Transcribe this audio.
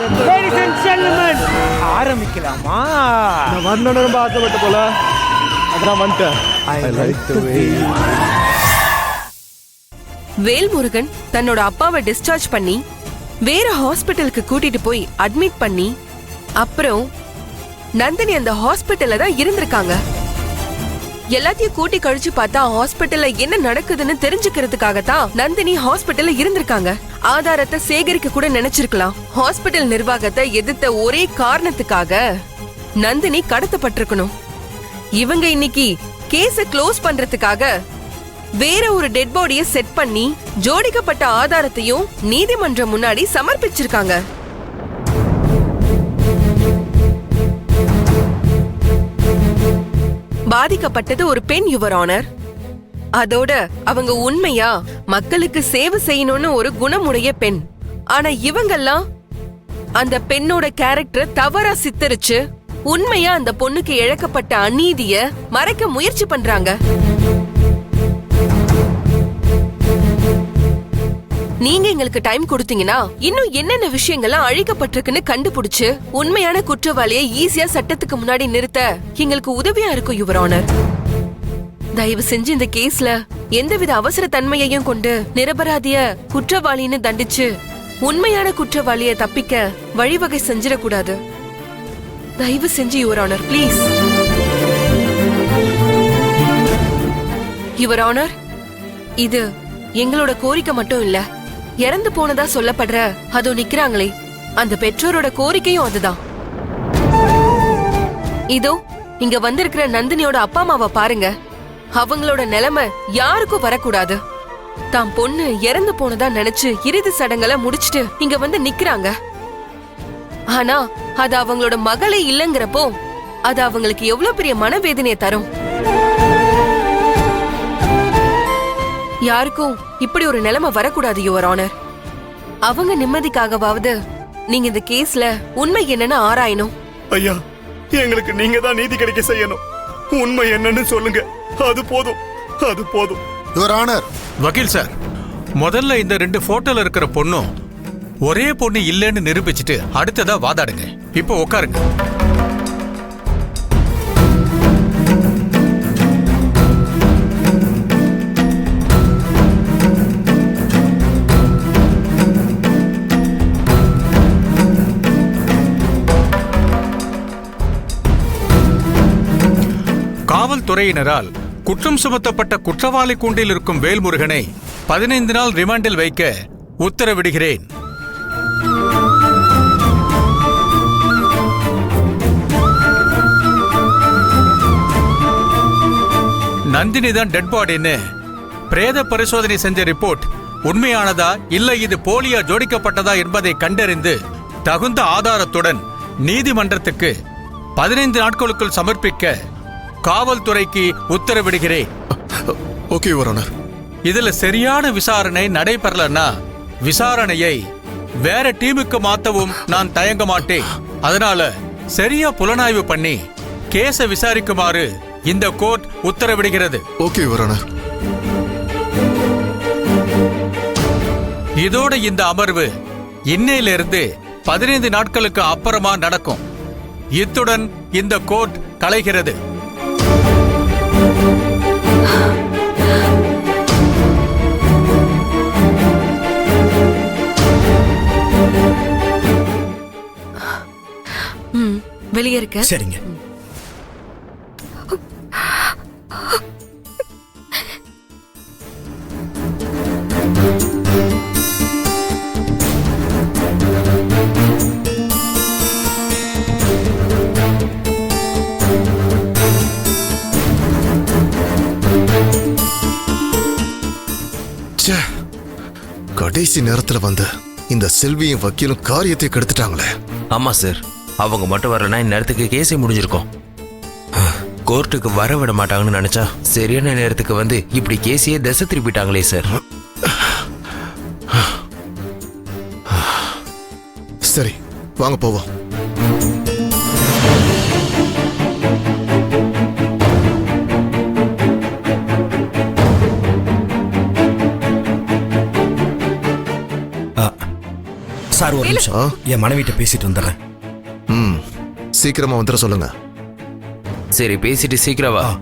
Ladies and gentlemen, ஆரம்பிக்கலாமா? நான் வரணும்னு ரொம்ப ஆசைப்பட்ட போல அதான் வந்துட்டேன். I like the way. Velmurugan தன்னோட அப்பாவை டிஸ்சார்ஜ் பண்ணி வேற ஹாஸ்பிட்டலுக்கு கூட்டிட்டு போய் அட்மிட் பண்ணி அப்புறம் நந்தினி அந்த ஹாஸ்பிட்டல்ல தான் இருந்திருக்காங்க. எல்லாத்தையும் கூட்டி கழிச்சு பார்த்தா ஹாஸ்பிட்டல்ல என்ன நடக்குதுன்னு தெரிஞ்சுக்கிறதுக்காக தான் நந்தினி ஹாஸ்பிட்டல்ல இருந்திருக்காங்க. ஆதாரத்தை சேகரிக்க கூட நினைச்சிருக்கலாம். ஹாஸ்பிட்டல் நிர்வாகத்தை எதிர்த்த ஒரே காரணத்துக்காக நந்தினி கடத்தப்பட்டிருக்கணும். இவங்க இன்னைக்கு கேஸ க்ளோஸ் பண்றதுக்காக வேற ஒரு டெட் பாடியை செட் பண்ணி ஜோடிக்கப்பட்ட ஆதாரத்தையும் நீதிமன்றம் முன்னாடி சமர்ப்பிச்சிருக்காங்க. பாதிக்கப்பட்டது ஒரு பெண், யுவர் ஆனர். அதோட அவங்க உண்மையா மக்களுக்கு சேவை செய்யணும்னு ஒரு குணமுடைய பெண். ஆனா இவங்கெல்லாம் அந்த பெண்ணோட கேரக்டர் தவறா சித்தரிச்சு உண்மையா அந்த பொண்ணுக்கு இழக்கப்பட்ட அநீதிய மறைக்க முயற்சி பண்றாங்க. நீங்க எங்களுக்கு டைம் கொடுத்தீங்கன்னா இன்னும் என்னென்ன விஷயங்கள்லாம் அழிக்கப்பட்டிருக்குன்னு கண்டுபிடிச்சு உண்மையான குற்றவாளியை ஈஸியா சட்டத்துக்கு முன்னாடி நிறுத்த எங்களுக்கு உதவியா இருக்கும், யுவர் ஆனர். தயவு செஞ்சு இந்த கேஸ்ல எந்தவித அவசர தன்மையையும் கொண்டு நிரபராதிய குற்றவாளின்னு தண்டிச்சு உண்மையான குற்றவாளியை தப்பிக்க வழிவகை செஞ்சிடக்கூடாது. தயவு செஞ்சு your honour, please. Your honour, இது எங்களோட கோரிக்கை மட்டும் இல்ல, இறந்து போனதா சொல்லப்படுற அதோ நிக்கிறாங்களே அந்த பெற்றோரோட கோரிக்கையும் அதுதான். இதோ இங்க வந்திருக்கிற நந்தினியோட அப்பா அம்மாவை பாருங்க. அவங்களோட நிலைமை யாருக்கும் வரக்கூடாது. தாம் பொண்ணு இறந்து போனதா நினைச்சு இறுதி சடங்களை முடிச்சிட்டு இங்க வந்து நிக்கிறாங்க. ஆனா அது அவங்களோட மகளே இல்லங்கிறப்போ அது அவங்களுக்கு எவ்வளவு பெரிய மனவேதனையை தரும். யாருக்கும் இப்படி ஒரு நிலைமை வரக்கூடாது, யுவர் ஆனர். அவங்க நிம்மதிக்காகவாவது நீங்க இந்த கேஸ்ல உண்மை என்னன்னு ஆராயணும். ஐயா, எங்களுக்கு நீங்க தான் நீதி கிடைக்க செய்யணும். உண்மை என்னன்னு சொல்லுங்க. அது போதும், அது போதும். Your honour. வக்கீல் சார், முதல்ல இந்த 2 போட்டோல இருக்கிற பொண்ணும் ஒரே பொண்ணு இல்லைன்னு நிரூபிச்சுட்டு அடுத்ததா வாதாடுங்க. இப்போ உட்காருங்க. காவல்துறையினரால் குற்றம் சுமத்தப்பட்ட குற்றவாளி கூண்டில் இருக்கும் வேல்முருகனை 15 நாள் ரிமாண்டில் வைக்க உத்தரவிடுகிறேன். நந்தினி தான் டெட் பாடின்னு பிரேத பரிசோதனை செஞ்ச ரிப்போர்ட் உண்மையானதா இல்ல இது போலியா ஜோடிக்கப்பட்டதா என்பதை கண்டறிந்து தகுந்த ஆதாரத்துடன் நீதிமன்றத்துக்கு 15 நாட்களுக்குள் சமர்ப்பிக்க காவல்துறைக்கு உத்தரவிடுகிறேன். Okay your honour. இதுல சரியான விசாரணை நடைபெறலன்னா விசாரணையை வேற டீமுக்கு மாத்தவும் நான் தயங்க மாட்டேன். அதனால சரியா புலனாய்வு பண்ணி கேஸ விசாரிக்குமாறு இந்த கோர்ட் உத்தரவிடுகிறது. Okay your honour. இதோட இந்த அமர்வு இன்னையிலிருந்து 15 நாட்களுக்கு அப்புறமா நடக்கும். இத்துடன் இந்த கோர்ட் கலைகிறது. வெளியே இருக்க. சரிங்க. கடைசி நேரத்துல வந்து இந்த செல்வியும் வக்கீலும் காரியத்தை கெடுத்துட்டாங்களே. ஆமா சார், அவங்க மட்டும் வரலன்னா இந்நேரத்துக்கு கேஸே முடிஞ்சிருக்கும். கோர்ட்டுக்கு வர விட மாட்டாங்கன்னு நினைச்சா சரியான நேரத்துக்கு வந்து இப்படி கேஸையே திசை திருப்பிட்டாங்களே சார். சரி வாங்க போவோம். சார் ஒரு நிமிஷம். என் மனைவிட்ட பேசிட்டு வந்துடுறேன். ம், சீக்கிரமா வந்துட சொல்லுங்க. சரி பேசிட்டு சீக்கிரம் வா.